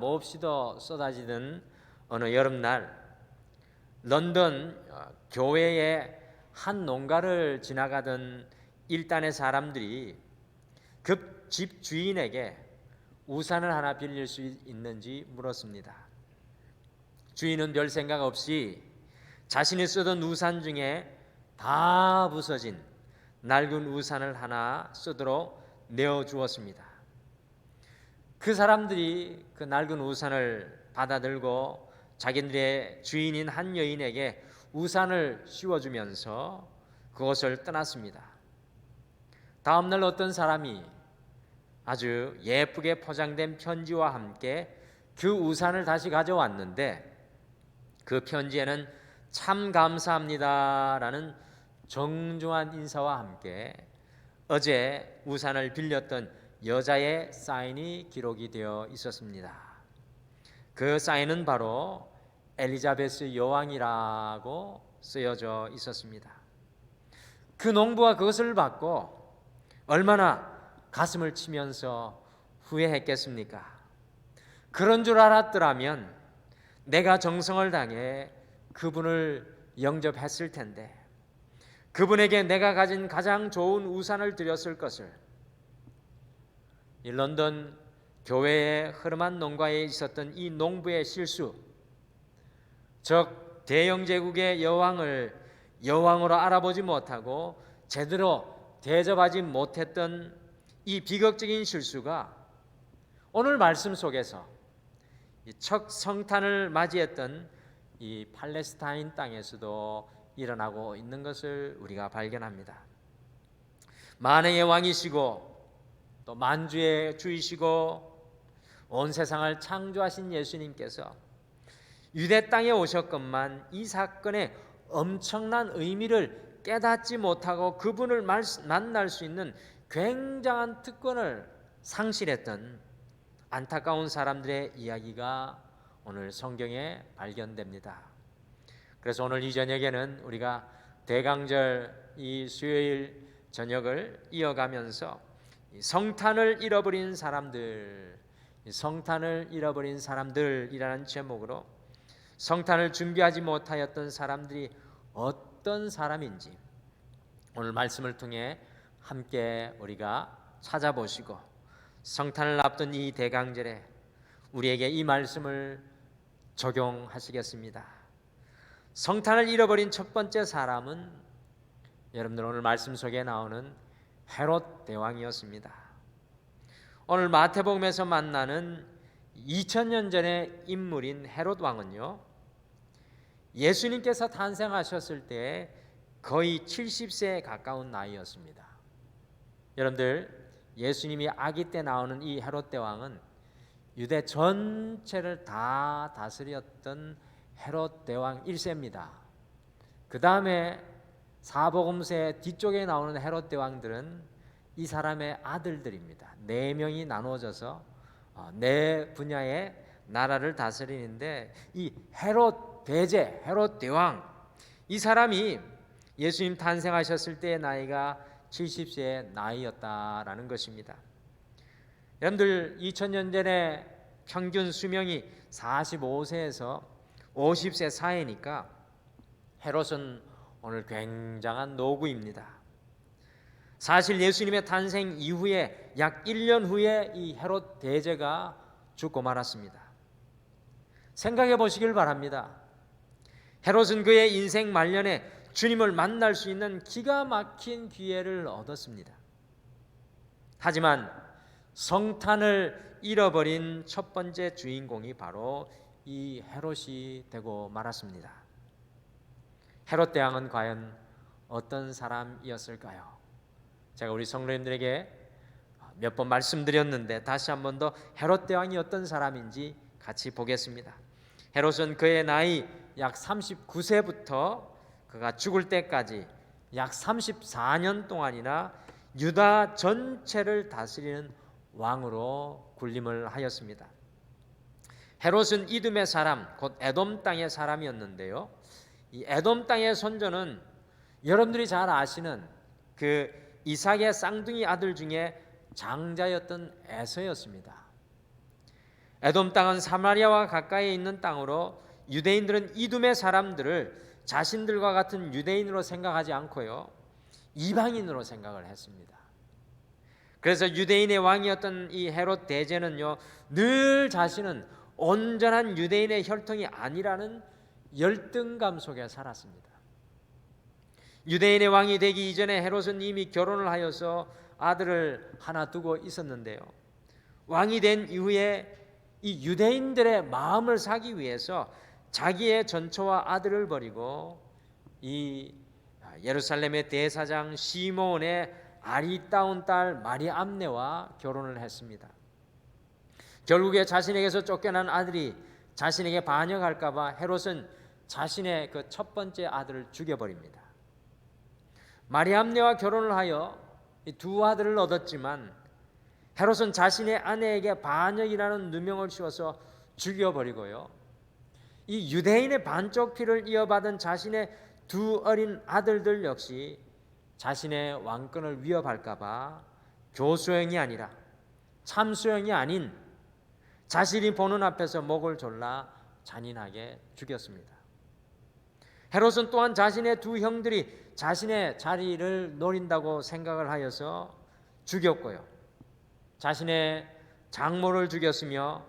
몹시도 쏟아지던 어느 여름날 런던 교외의 한 농가를 지나가던 일단의 사람들이 급 집 주인에게 우산을 하나 빌릴 수 있는지 물었습니다. 주인은 별 생각 없이 자신이 쓰던 우산 중에 다 부서진 낡은 우산을 하나 쓰도록 내어주었습니다. 그 사람들이 그 낡은 우산을 받아들고 자기들의 주인인 한 여인에게 우산을 씌워주면서 그곳을 떠났습니다. 다음날 어떤 사람이 아주 예쁘게 포장된 편지와 함께 그 우산을 다시 가져왔는데 그 편지에는 참 감사합니다라는 정중한 인사와 함께 어제 우산을 빌렸던 여자의 사인이 기록이 되어 있었습니다. 그 사인은 바로 엘리자베스 여왕이라고 쓰여져 있었습니다. 그 농부가 그것을 받고 얼마나 가슴을 치면서 후회했겠습니까? 그런 줄 알았더라면 내가 정성을 다해 그분을 영접했을 텐데, 그분에게 내가 가진 가장 좋은 우산을 드렸을 것을. 이 런던 교회의 흐름한 농가에 있었던 이 농부의 실수, 즉 대영 제국의 여왕을 여왕으로 알아보지 못하고 제대로 대접하지 못했던 이 비극적인 실수가 오늘 말씀 속에서 첫 성탄을 맞이했던 이 팔레스타인 땅에서도 일어나고 있는 것을 우리가 발견합니다. 만행의 왕이시고 또 만주의 주이시고 온 세상을 창조하신 예수님께서 유대 땅에 오셨건만 이 사건의 엄청난 의미를 깨닫지 못하고 그분을 만날 수 있는 굉장한 특권을 상실했던 안타까운 사람들의 이야기가 오늘 성경에 발견됩니다. 그래서 오늘 이 저녁에는 우리가 대강절 이 수요일 저녁을 이어가면서 성탄을 잃어버린 사람들, 성탄을 잃어버린 사람들이라는 제목으로 성탄을 준비하지 못하였던 사람들이 어떤 사람인지 오늘 말씀을 통해 함께 우리가 찾아보시고 성탄을 앞둔 이 대강절에 우리에게 이 말씀을 적용하시겠습니다. 성탄을 잃어버린 첫 번째 사람은 여러분들 오늘 말씀 속에 나오는 헤롯 대왕이었습니다. 오늘 마태복음에서 만나는 2000년 전의 인물인 헤롯 왕은요, 예수님께서 탄생하셨을 때 거의 70세에 가까운 나이였습니다. 여러분들, 예수님이 아기 때 나오는 이 헤롯 대왕은 유대 전체를 다 다스렸던 헤롯 대왕 1세입니다. 그 다음에 사복음서의 뒤쪽에 나오는 헤롯 대왕들은 이 사람의 아들들입니다. 4명이 나누어져서 4 분야의 나라를 다스리는데 이 헤롯 대제, 헤롯 대왕, 이 사람이 예수님 탄생하셨을 때의 나이가 70세의 나이였다라는 것입니다. 여러분들 2000년 전에 평균 수명이 45세에서 50세 사이니까 헤롯은 오늘 굉장한 노구입니다. 사실 예수님의 탄생 이후에 약 1년 후에 이 헤롯 대제가 죽고 말았습니다. 생각해 보시길 바랍니다. 헤롯은 그의 인생 말년에 주님을 만날 수 있는 기가 막힌 기회를 얻었습니다. 하지만 성탄을 잃어버린 첫 번째 주인공이 바로 이 헤롯이 되고 말았습니다. 헤롯 대왕은 과연 어떤 사람이었을까요? 제가 우리 성도님들에게 몇 번 말씀드렸는데 다시 한 번 더 헤롯 대왕이 어떤 사람인지 같이 보겠습니다. 헤롯은 그의 나이 약 39세부터 그가 죽을 때까지 약 34년 동안이나 유다 전체를 다스리는 왕으로 군림을 하였습니다. 헤롯은 이듬의 사람, 곧 에돔 땅의 사람이었는데요, 이 에돔 땅의 선조는 여러분들이 잘 아시는 그 이삭의 쌍둥이 아들 중에 장자였던 에서였습니다. 에돔 땅은 사마리아와 가까이 있는 땅으로 유대인들은 이둠의 사람들을 자신들과 같은 유대인으로 생각하지 않고요, 이방인으로 생각을 했습니다. 그래서 유대인의 왕이었던 이 헤롯 대제는요, 늘 자신은 온전한 유대인의 혈통이 아니라는 열등감 속에 살았습니다. 유대인의 왕이 되기 이전에 헤롯은 이미 결혼을 하여서 아들을 하나 두고 있었는데요, 왕이 된 이후에 이 유대인들의 마음을 사기 위해서 자기의 전처와 아들을 버리고 이 예루살렘의 대사장 시몬의 아리따운 딸 마리암네와 결혼을 했습니다. 결국에 자신에게서 쫓겨난 아들이 자신에게 반역할까 봐 헤롯은 자신의 그 첫 번째 아들을 죽여버립니다. 마리암네와 결혼을 하여 이 두 아들을 얻었지만 헤롯은 자신의 아내에게 반역이라는 누명을 씌워서 죽여버리고요, 이 유대인의 반쪽 피를 이어받은 자신의 두 어린 아들들 역시 자신의 왕권을 위협할까 봐 교수형이 아니라 참수형이 아닌 자신이 보는 앞에서 목을 졸라 잔인하게 죽였습니다. 헤롯은 또한 자신의 두 형들이 자신의 자리를 노린다고 생각을 하여서 죽였고요, 자신의 장모를 죽였으며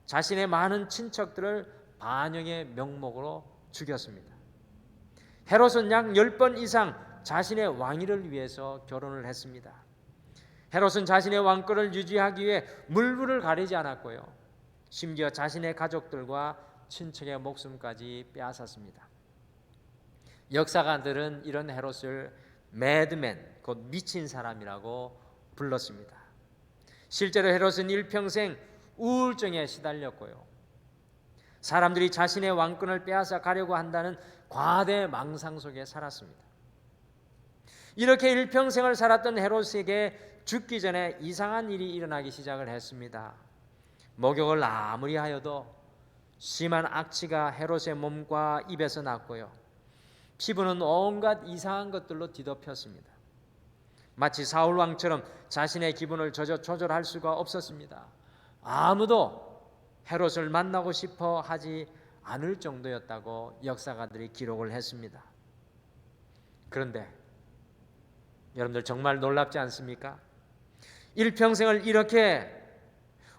자신의 많은 친척들을 반역의 명목으로 죽였습니다. 헤롯은 약 10번 이상 자신의 왕위를 위해서 결혼을 했습니다. 헤롯은 자신의 왕권을 유지하기 위해 물불을 가리지 않았고요, 심지어 자신의 가족들과 친척의 목숨까지 빼앗았습니다. 역사가들은 이런 헤롯을 매드맨, 곧 미친 사람이라고 불렀습니다. 실제로 헤롯은 일평생 우울증에 시달렸고요, 사람들이 자신의 왕권을 빼앗아 가려고 한다는 과대 망상 속에 살았습니다. 이렇게 일평생을 살았던 헤롯에게 죽기 전에 이상한 일이 일어나기 시작을 했습니다. 목욕을 아무리 하여도 심한 악취가 헤롯의 몸과 입에서 났고요, 피부는 온갖 이상한 것들로 뒤덮였습니다. 마치 사울 왕처럼 자신의 기분을 조절할 수가 없었습니다. 아무도 헤롯을 만나고 싶어 하지 않을 정도였다고 역사가들이 기록을 했습니다. 그런데 여러분들 정말 놀랍지 않습니까? 일평생을 이렇게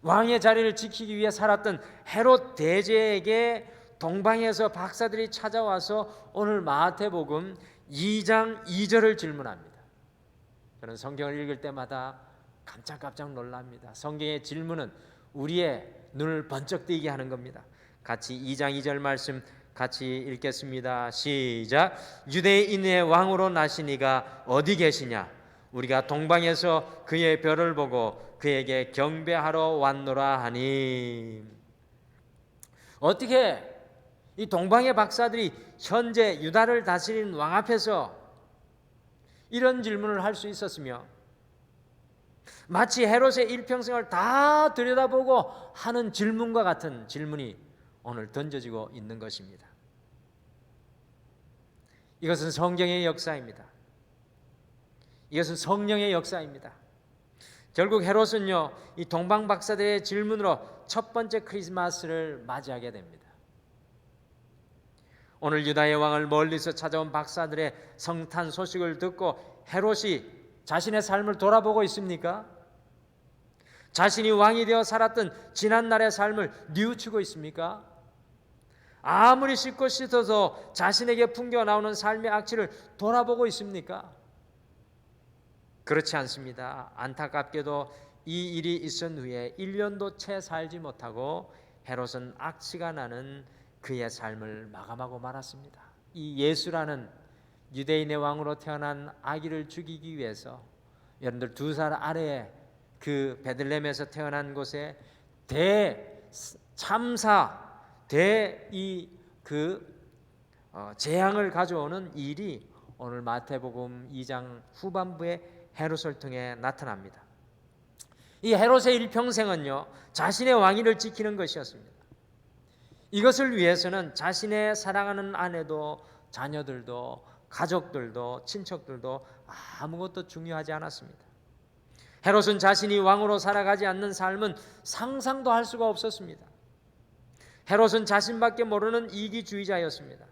왕의 자리를 지키기 위해 살았던 헤롯 대제에게 동방에서 박사들이 찾아와서 오늘 마태복음 2장 2절을 질문합니다. 저는 성경을 읽을 때마다 깜짝깜짝 놀랍니다. 성경의 질문은 우리의 눈을 번쩍 뜨게 하는 겁니다. 같이 2장 2절 말씀 같이 읽겠습니다. 시작. 유대인의 왕으로 나시니가 어디 계시냐? 우리가 동방에서 그의 별을 보고 그에게 경배하러 왔노라 하니. 어떻게 이 동방의 박사들이 현재 유다를 다스리는 왕 앞에서 이런 질문을 할 수 있었으며, 마치 헤롯의 일평생을 다 들여다보고 하는 질문과 같은 질문이 오늘 던져지고 있는 것입니다. 이것은 성경의 역사입니다. 이것은 성령의 역사입니다. 결국 헤롯은요, 이 동방 박사들의 질문으로 첫 번째 크리스마스를 맞이하게 됩니다. 오늘 유다의 왕을 멀리서 찾아온 박사들의 성탄 소식을 듣고 헤롯이 자신의 삶을 돌아보고 있습니까? 자신이 왕이 되어 살았던 지난날의 삶을 뉘우치고 있습니까? 아무리 씻고 씻어도 자신에게 풍겨 나오는 삶의 악취를 돌아보고 있습니까? 그렇지 않습니다. 안타깝게도 이 일이 있은 후에 1년도 채 살지 못하고 헤롯은 악취가 나는 그의 삶을 마감하고 말았습니다. 이 예수라는 유대인의 왕으로 태어난 아기를 죽이기 위해서 여러분들 2살 아래에 그 베들레헴에서 태어난 곳에 대참사, 재앙을 가져오는 일이 오늘 마태복음 2장 후반부에 헤롯을 통해 나타납니다. 이 헤롯의 일평생은요, 자신의 왕위를 지키는 것이었습니다. 이것을 위해서는 자신의 사랑하는 아내도 자녀들도 가족들도 친척들도 아무것도 중요하지 않았습니다. 헤롯은 자신이 왕으로 살아가지 않는 삶은 상상도 할 수가 없었습니다. 헤롯은 자신밖에 모르는 이기주의자였습니다.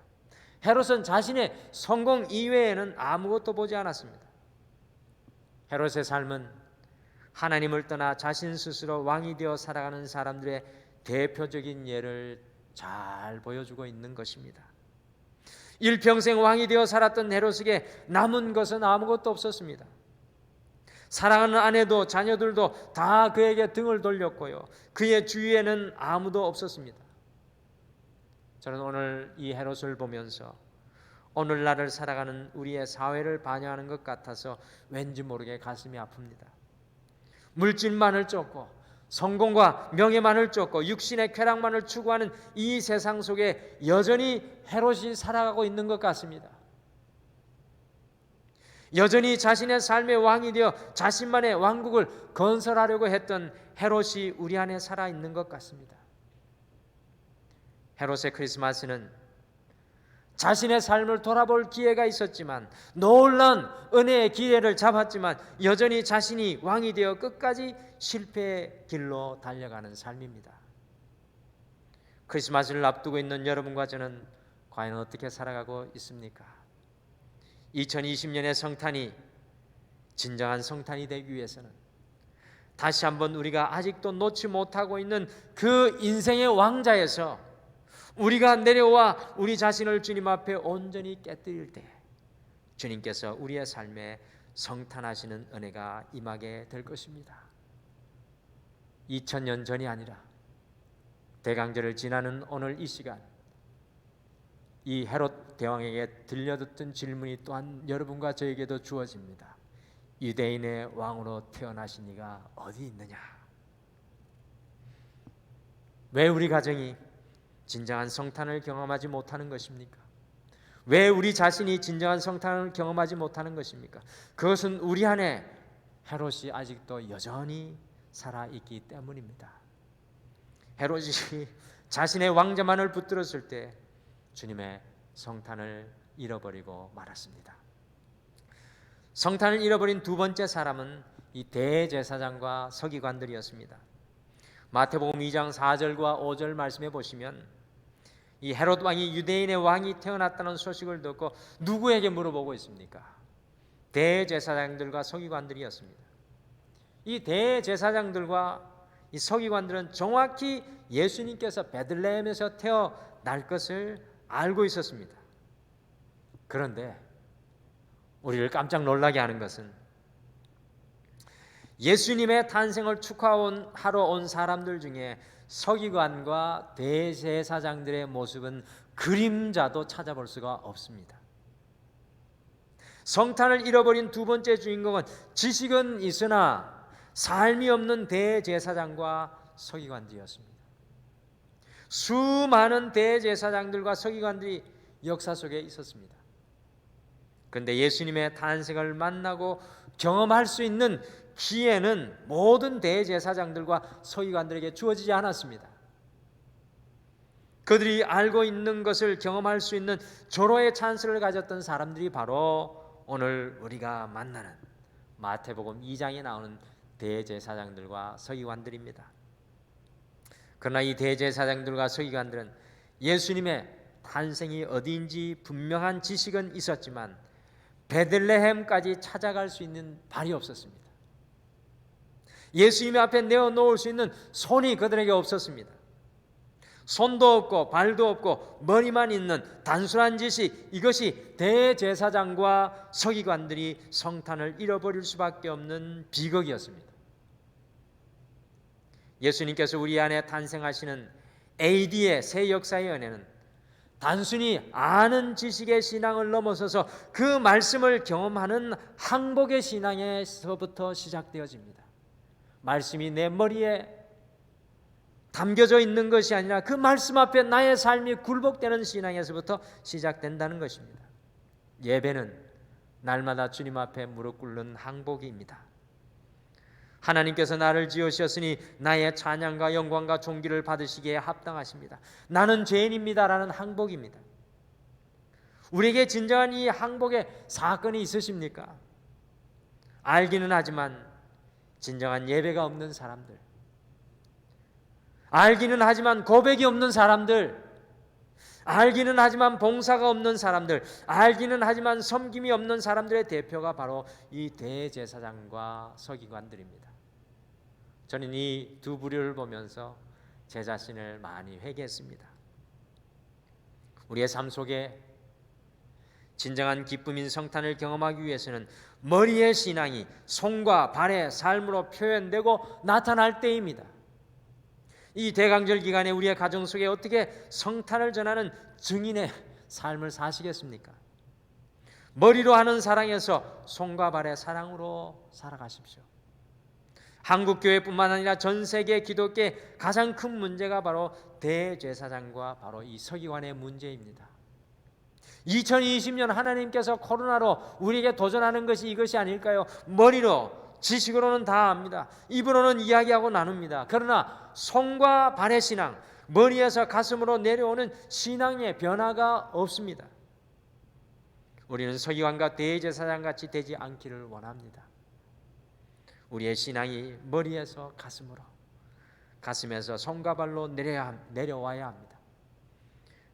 헤롯은 자신의 성공 이외에는 아무것도 보지 않았습니다. 헤롯의 삶은 하나님을 떠나 자신 스스로 왕이 되어 살아가는 사람들의 대표적인 예를 잘 보여주고 있는 것입니다. 일평생 왕이 되어 살았던 헤롯에게 남은 것은 아무것도 없었습니다. 사랑하는 아내도 자녀들도 다 그에게 등을 돌렸고요, 그의 주위에는 아무도 없었습니다. 저는 오늘 이 헤롯을 보면서 오늘날을 살아가는 우리의 사회를 반영하는 것 같아서 왠지 모르게 가슴이 아픕니다. 물질만을 쫓고 성공과 명예만을 쫓고 육신의 쾌락만을 추구하는 이 세상 속에 여전히 헤롯이 살아가고 있는 것 같습니다. 여전히 자신의 삶의 왕이 되어 자신만의 왕국을 건설하려고 했던 헤롯이 우리 안에 살아있는 것 같습니다. 헤롯의 크리스마스는 자신의 삶을 돌아볼 기회가 있었지만, 놀라운 은혜의 기회를 잡았지만 여전히 자신이 왕이 되어 끝까지 실패의 길로 달려가는 삶입니다. 크리스마스를 앞두고 있는 여러분과 저는 과연 어떻게 살아가고 있습니까? 2020년의 성탄이 진정한 성탄이 되기 위해서는 다시 한번 우리가 아직도 놓지 못하고 있는 그 인생의 왕자에서 우리가 내려와 우리 자신을 주님 앞에 온전히 깨뜨릴 때 주님께서 우리의 삶에 성탄하시는 은혜가 임하게 될 것입니다. 2000년 전이 아니라 대강절을 지나는 오늘 이 시간, 이 헤롯 대왕에게 들려듣던 질문이 또한 여러분과 저에게도 주어집니다. 유대인의 왕으로 태어나신 이가 어디 있느냐? 왜 우리 가정이 진정한 성탄을 경험하지 못하는 것입니까? 왜 우리 자신이 진정한 성탄을 경험하지 못하는 것입니까? 그것은 우리 안에 헤롯이 아직도 여전히 살아있기 때문입니다. 헤롯이 자신의 왕자만을 붙들었을 때 주님의 성탄을 잃어버리고 말았습니다. 성탄을 잃어버린 두 번째 사람은 이 대제사장과 서기관들이었습니다. 마태복음 2장 4절과 5절 말씀해 보시면 이 헤롯 왕이 유대인의 왕이 태어났다는 소식을 듣고 누구에게 물어보고 있습니까? 대제사장들과 서기관들이었습니다. 이 대제사장들과 이 서기관들은 정확히 예수님께서 베들레헴에서 태어날 것을 알고 있었습니다. 그런데 우리를 깜짝 놀라게 하는 것은 예수님의 탄생을 축하하러 온 사람들 중에 서기관과 대제사장들의 모습은 그림자도 찾아볼 수가 없습니다. 성탄을 잃어버린 두 번째 주인공은 지식은 있으나 삶이 없는 대제사장과 서기관들이었습니다. 수많은 대제사장들과 서기관들이 역사 속에 있었습니다. 그런데 예수님의 탄생을 만나고 경험할 수 있는 기회는 모든 대제사장들과 서기관들에게 주어지지 않았습니다. 그들이 알고 있는 것을 경험할 수 있는 조로의 찬스를 가졌던 사람들이 바로 오늘 우리가 만나는 마태복음 2장에 나오는 대제사장들과 서기관들입니다. 그러나 이 대제사장들과 서기관들은 예수님의 탄생이 어디인지 분명한 지식은 있었지만 베들레헴까지 찾아갈 수 있는 발이 없었습니다. 예수님 앞에 내어놓을 수 있는 손이 그들에게 없었습니다. 손도 없고 발도 없고 머리만 있는 단순한 지식, 이것이 대제사장과 서기관들이 성탄을 잃어버릴 수밖에 없는 비극이었습니다. 예수님께서 우리 안에 탄생하시는 AD의 새 역사의 은혜는 단순히 아는 지식의 신앙을 넘어서서 그 말씀을 경험하는 항복의 신앙에서부터 시작되어집니다. 말씀이 내 머리에 담겨져 있는 것이 아니라 그 말씀 앞에 나의 삶이 굴복되는 신앙에서부터 시작된다는 것입니다. 예배는 날마다 주님 앞에 무릎 꿇는 항복입니다. 하나님께서 나를 지으셨으니 나의 찬양과 영광과 존귀를 받으시기에 합당하십니다. 나는 죄인입니다라는 항복입니다. 우리에게 진정한 이 항복의 사건이 있으십니까? 알기는 하지만 진정한 예배가 없는 사람들, 알기는 하지만 고백이 없는 사람들, 알기는 하지만 봉사가 없는 사람들, 알기는 하지만 섬김이 없는 사람들의 대표가 바로 이 대제사장과 서기관들입니다. 저는 이 두 부류를 보면서 제 자신을 많이 회개했습니다. 우리의 삶 속에 진정한 기쁨인 성탄을 경험하기 위해서는 머리의 신앙이 손과 발의 삶으로 표현되고 나타날 때입니다. 이 대강절 기간에 우리의 가정 속에 어떻게 성탄을 전하는 증인의 삶을 사시겠습니까? 머리로 하는 사랑에서 손과 발의 사랑으로 살아가십시오. 한국교회뿐만 아니라 전 세계 기독교의 가장 큰 문제가 바로 대제사장과 바로 이 서기관의 문제입니다. 2020년 하나님께서 코로나로 우리에게 도전하는 것이 이것이 아닐까요? 머리로, 지식으로는 다 압니다. 입으로는 이야기하고 나눕니다. 그러나 손과 발의 신앙, 머리에서 가슴으로 내려오는 신앙의 변화가 없습니다. 우리는 서기관과 대제사장같이 되지 않기를 원합니다. 우리의 신앙이 머리에서 가슴으로, 가슴에서 손과 발로 내려와야 합니다.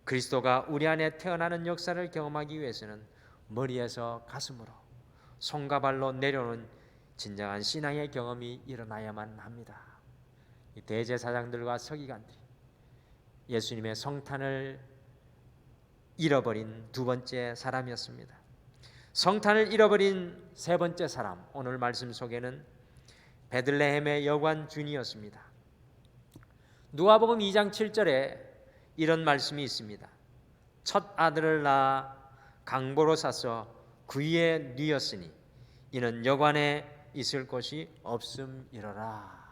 그리스도가 우리 안에 태어나는 역사를 경험하기 위해서는 머리에서 가슴으로, 손과 발로 내려오는 진정한 신앙의 경험이 일어나야만 합니다. 이 대제사장들과 서기관들이 예수님의 성탄을 잃어버린 두 번째 사람이었습니다. 성탄을 잃어버린 세 번째 사람, 오늘 말씀 속에는 베들레헴의 여관 주인이었습니다. 누가복음 2장 7절에 이런 말씀이 있습니다. 첫 아들을 낳아 강보로 사서 구이에 뉘었으니 이는 여관에 있을 곳이 없음이로라.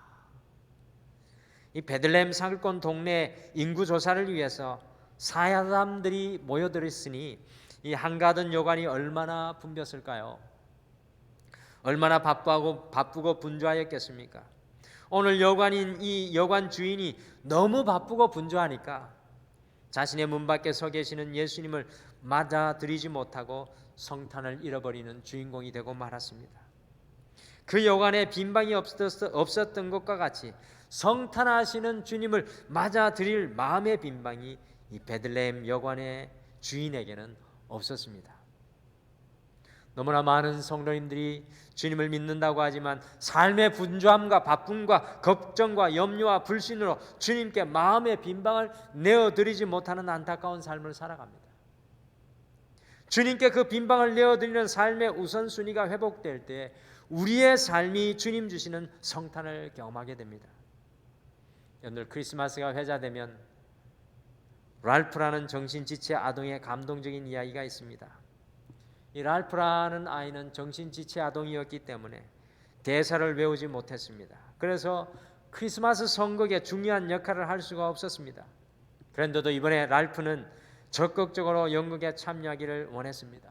이 베들레헴 사기권 동네 인구 조사를 위해서 사람들이 모여들었으니 이 한가든 여관이 얼마나 붐볐을까요? 얼마나 바쁘고 분주하였겠습니까? 오늘 여관인 이 여관 주인이 너무 바쁘고 분주하니까 자신의 문 밖에 서 계시는 예수님을 맞아들이지 못하고 성탄을 잃어버리는 주인공이 되고 말았습니다. 그 여관에 빈방이 없었던 것과 같이 성탄하시는 주님을 맞아들일 마음의 빈방이 이 베들레헴 여관의 주인에게는 없었습니다. 너무나 많은 성도님들이 주님을 믿는다고 하지만 삶의 분주함과 바쁨과 걱정과 염려와 불신으로 주님께 마음의 빈방을 내어드리지 못하는 안타까운 삶을 살아갑니다. 주님께 그 빈방을 내어드리는 삶의 우선순위가 회복될 때 우리의 삶이 주님 주시는 성탄을 경험하게 됩니다. 오늘 크리스마스가 회자되면 랄프라는 정신지체 아동의 감동적인 이야기가 있습니다. 이 랄프라는 아이는 정신지체 아동이었기 때문에 대사를 외우지 못했습니다. 그래서 크리스마스 선곡에 중요한 역할을 할 수가 없었습니다. 그런데도 이번에 랄프는 적극적으로 연극에 참여하기를 원했습니다.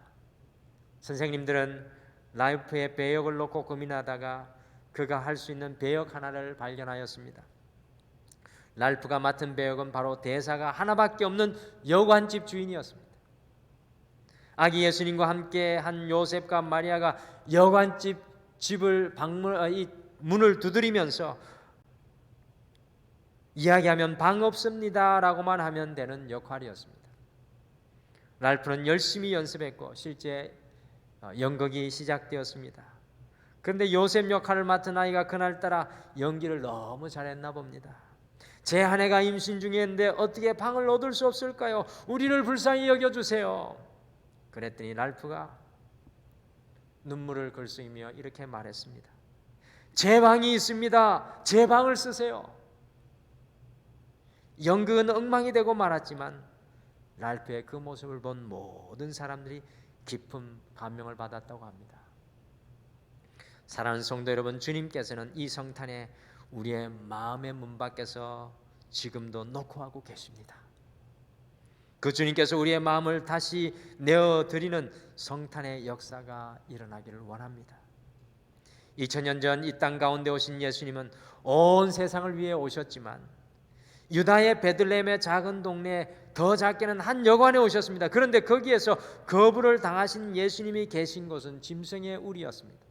선생님들은 랄프의 배역을 놓고 고민하다가 그가 할 수 있는 배역 하나를 발견하였습니다. 랄프가 맡은 배역은 바로 대사가 하나밖에 없는 여관집 주인이었습니다. 아기 예수님과 함께 한 요셉과 마리아가 여관집 집을 문을 두드리면서 이야기하면 방 없습니다 라고만 하면 되는 역할이었습니다. 랄프는 열심히 연습했고 실제 연극이 시작되었습니다. 그런데 요셉 역할을 맡은 아이가 그날따라 연기를 너무 잘했나 봅니다. 제 아내가 임신 중이었는데 어떻게 방을 얻을 수 없을까요? 우리를 불쌍히 여겨주세요. 그랬더니 랄프가 눈물을 글썽이며 이렇게 말했습니다. 제 방이 있습니다. 제 방을 쓰세요. 연극은 엉망이 되고 말았지만 랄프의 그 모습을 본 모든 사람들이 깊은 감명을 받았다고 합니다. 사랑하는 성도 여러분, 주님께서는 이 성탄에 우리의 마음의 문 밖에서 지금도 놓고 하고 계십니다. 그 주님께서 우리의 마음을 다시 내어드리는 성탄의 역사가 일어나기를 원합니다. 2000년 전 이 땅 가운데 오신 예수님은 온 세상을 위해 오셨지만 유다의 베들레헴의 작은 동네에 더 작게는 한 여관에 오셨습니다. 그런데 거기에서 거부를 당하신 예수님이 계신 곳은 짐승의 우리였습니다.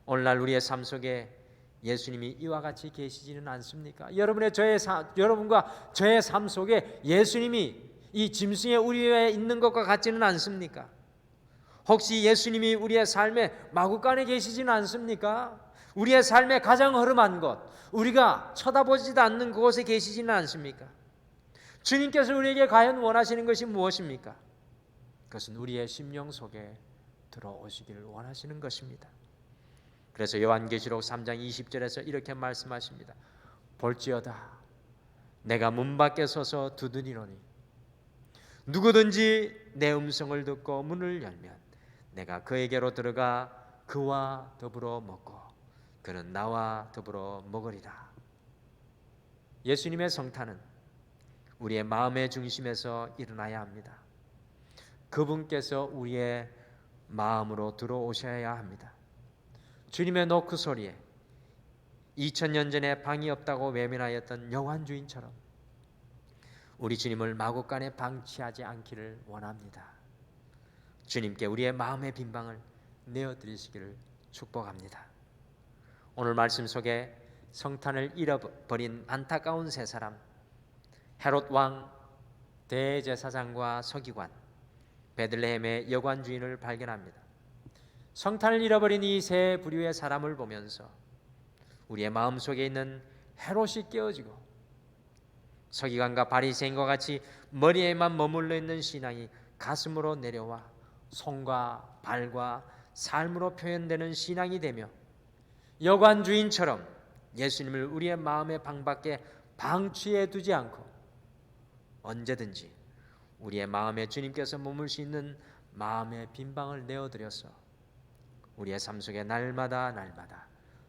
오늘날 우리의 삶 속에 예수님이 이와 같이 계시지는 않습니까? 여러분과 저의 삶 속에 예수님이 이 짐승의 우리에 있는 것과 같지는 않습니까? 혹시 예수님이 우리의 삶의 마구간에 계시지는 않습니까? 우리의 삶의 가장 허름한 것, 우리가 쳐다보지도 않는 그곳에 계시지는 않습니까? 주님께서 우리에게 과연 원하시는 것이 무엇입니까? 그것은 우리의 심령 속에 들어오시기를 원하시는 것입니다. 그래서 요한계시록 3장 20절에서 이렇게 말씀하십니다. 볼지어다 내가 문 밖에 서서 두드리노니 누구든지 내 음성을 듣고 문을 열면 내가 그에게로 들어가 그와 더불어 먹고 그는 나와 더불어 먹으리라. 예수님의 성탄은 우리의 마음의 중심에서 일어나야 합니다. 그분께서 우리의 마음으로 들어오셔야 합니다. 주님의 노크 소리에 2000년 전에 방이 없다고 외면하였던 영환 주인처럼 우리 주님을 마구간에 방치하지 않기를 원합니다. 주님께 우리의 마음의 빈방을 내어드리시기를 축복합니다. 오늘 말씀 속에 성탄을 잃어버린 안타까운 세 사람, 헤롯 왕, 대제사장과 서기관, 베들레헴의 여관 주인을 발견합니다. 성탄을 잃어버린 이 세 부류의 사람을 보면서 우리의 마음속에 있는 헤롯이 깨어지고 서기관과 바리새인과 같이 머리에만 머물러 있는 신앙이 가슴으로 내려와 손과 발과 삶으로 표현되는 신앙이 되며 여관 주인처럼 예수님을 우리의 마음의 방 밖에 방치해 두지 않고 언제든지 우리의 마음에 주님께서 머물 수 있는 마음의 빈방을 내어드려서 우리의 삶 속에 날마다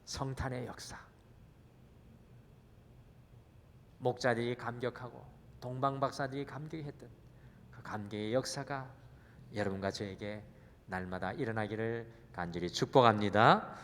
성탄의 역사, 목자들이 감격하고 동방박사들이 감격했던 그 감격의 역사가 여러분과 저에게 날마다 일어나기를 간절히 축복합니다.